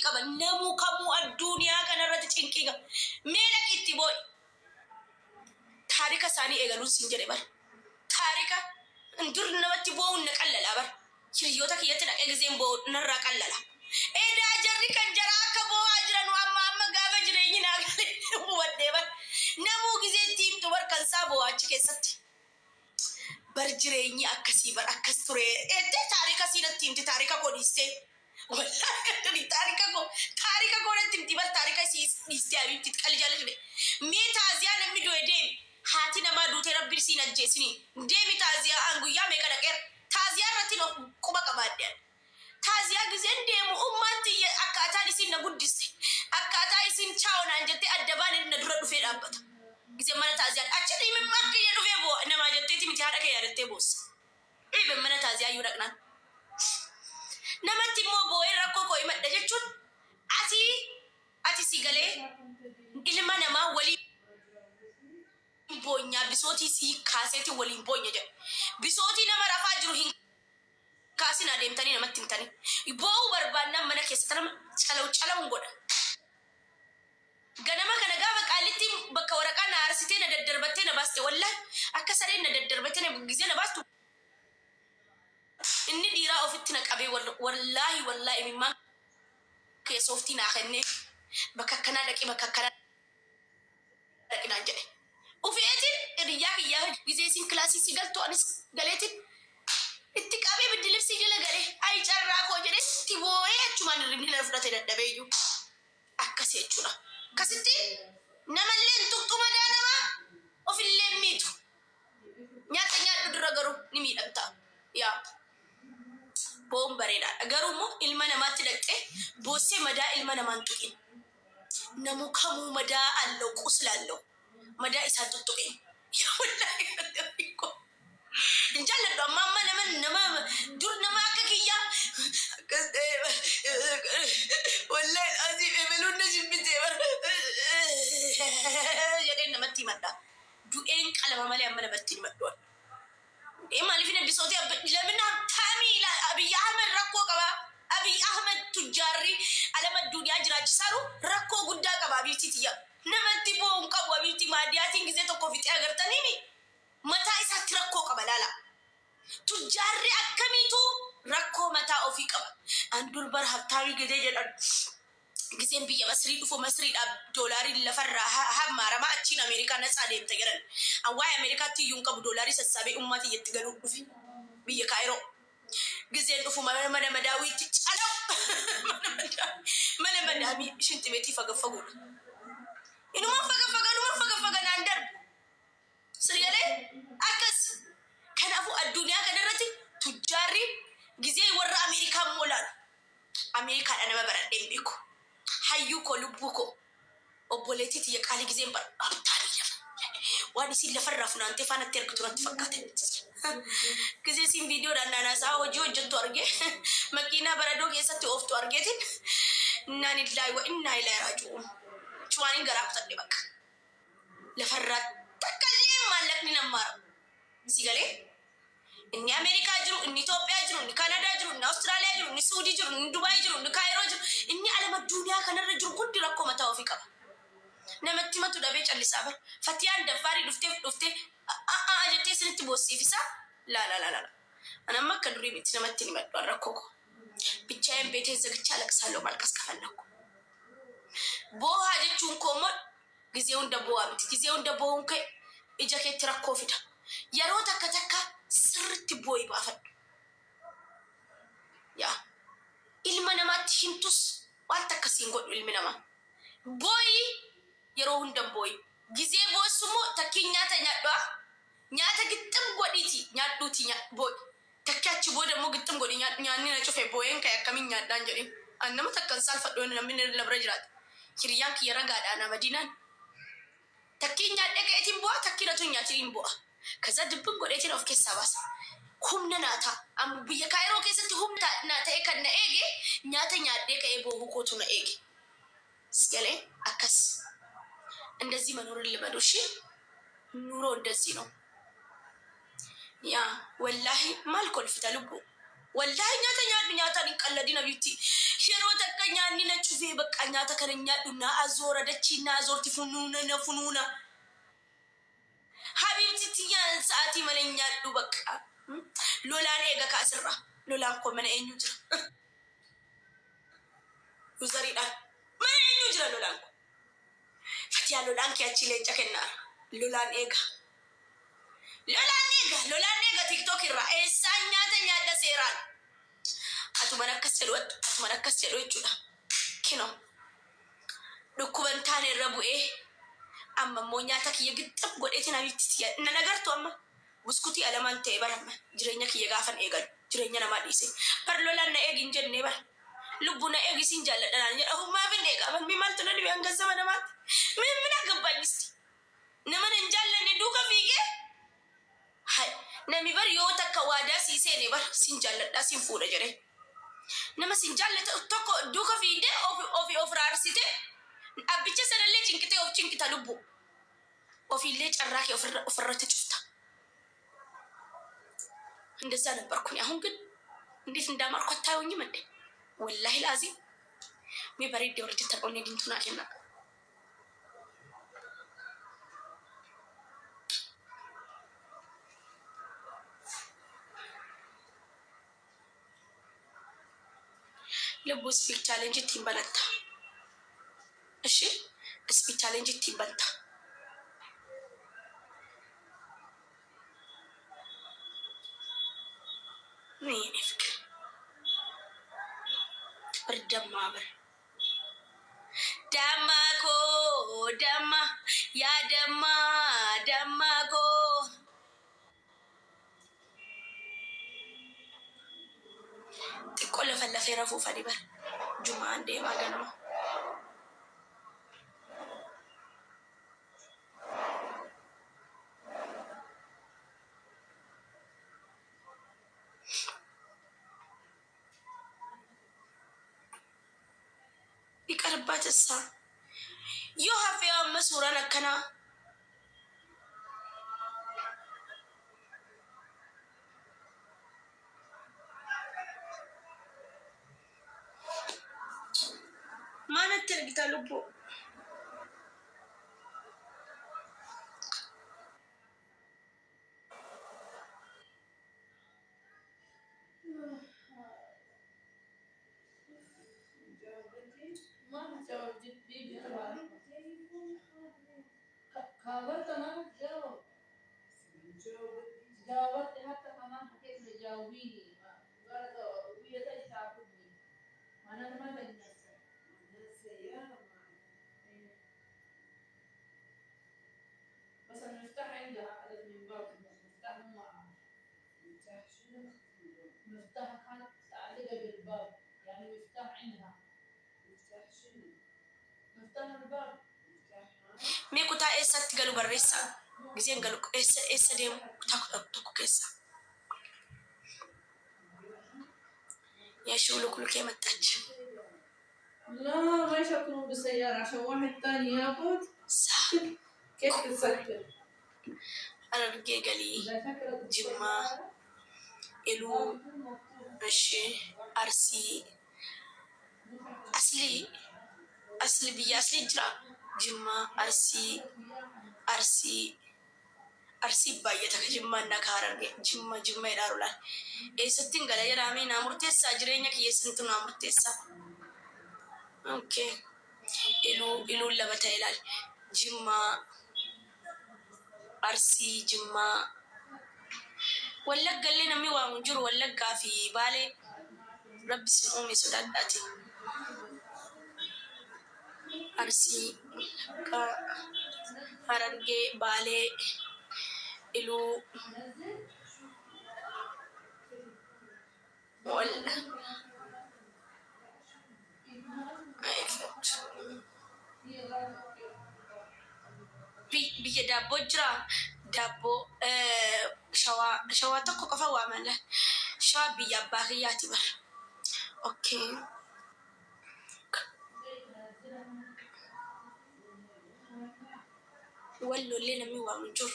qaba namu kamu addunyaa kanarratti cinqii qaba meela itti boy taarika isaanii eegaluun siin jedhe bar taarika dur namatti bo'uun na qallala bar hiriyoota kiyyatti dhaqee giseen bo'uu narraa qallala edaa jarri kan jara akka bo'aa jiran amma gaafa jireenyi naa galee hubaddee bar namuu giseen tiimtu bar kan isaa bo'aa achi keessatti bar jireenyi akkasii bar akkas ture edde taarika siinatti himti taarika godhiste wallahi taarika godhatti himti bar taarika siiste abibti qalli jaallatule mee taaziyaa namni du'e deemi haati namaa duutee rabbi siin ajjeesini deemi taaziyaa anguyyaa meeqa dhaqeera taaziyaa irratti no quba qabaadde taaziyaa giseen deemu ummaatti akkaataan isin na guddiste akkaataa isin chaawonaan jettee addabaan na dura dhufee dhaabbata giseen mana taaziyaa achi dhiimin makka ya dhufee boo nama jetteeti miti haadha kee yaadattee boossa dhiimin mana taaziyaa iyyuu dhaqnaan namatti immoo boo'ee rakkoo koo himadha jechuun ati si galee ilma namaa walii bonya bisootii si kaaseeti waliin bonya jedhe bisootii nama rafaa jiru hin kaasin adeemtanii namatti himtanii boo'uu barbaannaan mana keessatti nama calawun godha ganama kana gaafa qaalitti bakka waraqaa na aarsitee na daddarbattee na baaste wallahi akka sareen na daddarbattee na gisee na baastu inni dhiiraa ofitti na qabee wallahi mimmaan keessooftii naa kennee bakka akkanaa dhaqee bakka akkanaa dhaqinaan jedhe ufeetiin iriyyaa kiyyaa gisee siin kilaasii si galtuu anis galeetiin itti qabee biddilibsii jala galee ayi carraa koo jedhe itti boo'ee achumaan irrinni na fudhate dadhabee akkasii jechuudha akkasitti namallee tuqxuma daanamaa ofillee miitu nyaata nyaadhu dura garuu ni miidhamta yaa boon bareedaadha garuu immoo ilma namaatti dhaqxee boossee madaa ilma namaan tuqin namu kamuu madaa allau quslaallau madaa isaa tuttuqin yaa wallahi injaaladhu amma nama dur nama akka kiyyaa wallahi asiif ebeluun na jibbitee jedheen namatti himadha du'een qalama malee amma namatti himadhu maaliif inni bisootii lamina taamii Abiy Ahmed rakkoo qaba Abiy Ahmed tujjaarri alama duniyaa jiraachisaru rakkoo guddaa qaba abiyyiitiyya namatti bo'uun qabu abiyyiitti maadiyaatiin gisee tokko fixee agartaniini mataa isaatti rakkoo qaba laala tujjaarri akkamiitu rakkoo mataa ofii qaba an durbar habtaawii gidee jedhan giseen biyya Masrii dhufu Masriidhaaf doolaarii lafarraa hammaaramaa achiin Ameerikaa natsaa deemte jedhan awwaay Ameerikaatti iyyuu qabu doolaarii sassaabee ummati iyyatti galuu dhufe biyya Kaayiroo giseen dhufu mana madaawiitti calaw mana madaawii shintimeetii fagaffaguudha inumaan fagaffaga naan darbu sirgalee akkas kanaafuu addunyaa kanarratti tujjaarri gisee warra Ameerikaan moolaadha Ameerikaadha nama baradheen beeku hayyuu koo lubbuu koo obboleettiitti yaqaalii giseen abtaanii waan isin lafarraa funaantee faanatti erga turatti fakkaate gisee siin viidiyoodhaan naanaasaa hojii hojjettu argee makiinaa baradoo keessatti ooftu argeetiin innaan illaahi wa innaa ilaahi raaji'uun cuwaaniin garaa kutadhe bakka lafarraa takkaallee maallaqni nammaara si galee inni Ameerikaa jiru inni Itoophiyaa jiru inni Kanadaa jiru inni Awustiraaliyaa jiru inni Suudii jiru inni Dubaay jiru inni Kaayiroo jiru inni alama duniyaa kanarra jiru hundi rakkoo mataa ofii qaba namatti matu dhabee callisaa bar Fatiyaan Daffaarii dhuftee jettee isinitti boossiifisa la anamma akka durii miti namatti ni maddu rakkoo ko bichaayeen beetee zagichaa laqsaaloo malkas kafallakku boohaa jechuun koomoo gisee hunda boohaa miti gisee hunda boohuun ka'e ija keetti rakkoo fida yeroo takka sirritti booyi baafadhu yaa ilma namaatti himtus waan takkasiin godhu ilmi namaa booyi yeroo hunda booyi gisee boossumoo takkiin nyaata nyaata gixxim godhiiti nyaadhuuti booyi takki achi booda immoo gixxim godhi nyaanni na cufe booyeen ka'e akkamiin nyaadhaan jedhin annama takkan saalfadhu namni labra jiraata hiriyyaan kiyya ragaadhaa nama diinaan takkiin nyaadhee ka'eetiin bu'a takkiin atu nyaatiin bu'a kaza dubbin godheetiin of keessaa baasa humna naata amma biyya Kaayiroo keessatti humna naata'e kan na eege nyaata nyaadhee ka'ee boohuu kootu na eege sgalee akkas እንደዚህ መኖር ልመዱ እሺ ኑሮ እንደዚህ ነው ያ ወላሂ ማልኮል ፍተልቡ ወላሂ ኛታ ኛታ ንቀለዲ ነው ዩቲ yeroo takka nyaanni na cufee bakka nyaata kana nyaadhu na azoora dachii na azoorti funuuna habibti nyaan sa'aatii mana nyaadhu bakka lolaan eega kaasirra lolaan koo mana eenyu jira yuzariidhaan mana eenyu jira lolaan koo fatiyaa lolaan kee achi leenca kennaa lolaan eega tiktok irraa eessaan nyaata nyaadha seeraan atuman akkas jedhu jechuudha kino dhukkuban taane irra bu'ee amma immoo nyaata kiyya gixxab godheetiin abitti na nagartu amma buskutii alamaan ta'e barama jireenya kiyya gaafan eegalu jireenya namaa dhiise par lolaan na eegin jennee bara lubbu na eegisiin jaalladhanaan jedha hummaa finne qaban mi maaltu na dhibe hanga sama namaatti min agabbaanyisti nama nan jaallanne duuka fiigee hay nami bar yoo takka waadaa sii seene bar siin jaalladhaa siin fuudha jedhe nama siin jaallata tokko duuka fiigdee of raarsite abbicha sanallee cinkitee of cinkita lubbu ofiillee carraa kee ofirratti cufta እንደዛ ነበርኩኝ አሁን ግን እንዴት እንዳማርኩ አታዩኝም እንዴ ወላሂ ላዚም ሚበሪድ ወርድ ተቆኔ ዲንቱና ከና ለቡ ስፒክ ቻሌንጅ ትይበለታ እሺ ስፒክ ቻሌንጅ ትይበለታ نيني فكر بردمابر دماكو دما يا دماكو تقول فلا في رفو فديبر جمعة دي ما قالوا يقربات الساعة يوها في يوم مسورة لكنا ما نترك تلبو خابرت انا جاوبت حتى كمان حكيت لي جاوبيني قالت وهي تجي تعبدني وانا ما بنسى بس المفتاح عندها قالت من باب المفتاح مو معها مفتاح شنو؟ مفتاح كانت تعلقه بالباب يعني مفتاح عندها مفتاح شنو؟ مفتاح الباب مي كنت إيسا تقالوا بريسا جزين قالوا إيسا ديم تاكو كيسا يا شغلوا كل كيما تاج لا ما يشكلون بالسيارة عشان واحد تاني ياخد صح كيف تسكر أنا بقي قالي جمع إلو ماشي أرسي أصلي بيا أصلي جرا جمع أرسي باية تك جمع نكارن جمع يدارولان ستين قال يا رامي نامرتيسا جرينيا كي يسنتو نامرتيسا أوكي إلو لبتا إلال جمع أرسي جمع ولا قال لنا مي وانجر ولا في بالي رب سنومي سداداتي أرسي hararge baale iluu wal biyya daabboo jira daabboo shawaa tokko qofa waamala shawaa biyya abbaa kiyyaati bar okay ولو لنا مي وانجر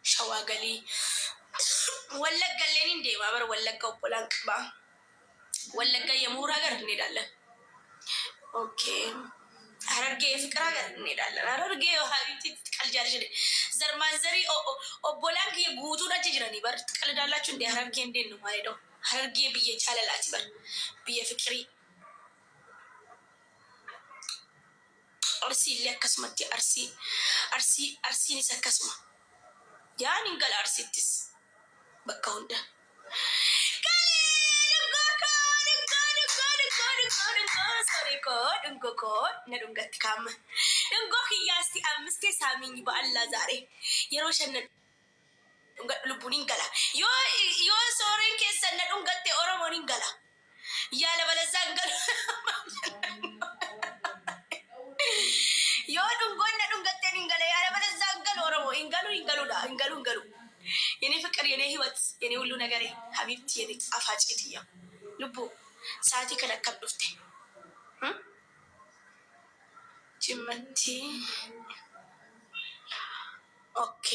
شواغلي ወለጋ ሌኒ እንዴ ማበር ወለጋ ኦፖላን ቅባ ወለጋ የሙራ ሀገር እንሄዳለን። ኦኬ ሐረርጌ የፍቅር ሀገር እንሄዳለን። ሐረርጌ ሀቢብቲ ትቀልጃለሽ እንዴ? ዘርማንዘሪ ኦቦላንክ የጉቱ ነች ጅረኒ በር ትቀልዳላችሁ እንዴ? ሐረርጌ እንዴት ነው ማሄደው? ሐረርጌ ብዬ ቻለላት በር ብዬ ፍቅሪ አርሲ ሊያከስመት አርሲ አርሲ አርሲን ይሰከስማ ያን እንገል አርሲትስ በቃ ሁንደ ነዱንገት ካመ ድንጎ ክያስቲ አምስቴ ሳሚኝ በአላ ዛሬ የሮሸነ ልቡን ይንገላ ዮ ሶሬን ኬሰነ ዱንገቴ ኦሮሞን ይንገላ እያለ በለዛ እንገሉ ዮ ዱንጎነ ዱንገቴን ይንገላ ያለ በለዛ እንገሉ ኦሮሞ ይንገሉ ይንገሉዳ ይንገሉ ይንገሉ የኔ ፍቅር የኔ ህይወት የኔ ሁሉ ነገሬ ሀቢብቲ የኔ ጣፋጭት እያ ልቡ ሰዓቲ ከለከብ ዱፍቴ ጅመቲ ኦኬ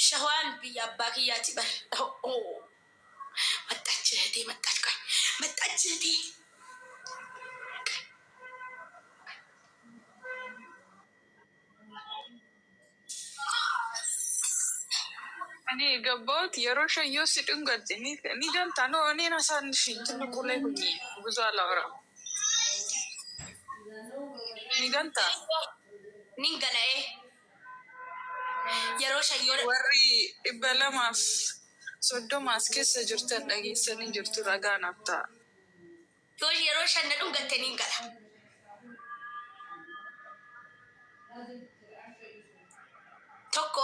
ሸዋን ብያ አባክያት ይበል መጣች እህቴ መጣች ቆይ መጣች እህቴ እኔ የገባሁት የሮሸዮ ሲድንገት ኒገንታ ነው። እኔን አሳንሽኝ ትልቁ ላይ ሁኚ ብዙ አላወራም። ኒገንታ ኒንገላኤ የሮሸዮ ወሪ ኢበለማፍ ሶዶማስ ኬሰ ጅርተን ደጌሰኒ ጅርቱ ረጋ ናፍታ የሮሸነ ዱንገቴ ኒንገላ ቶኮ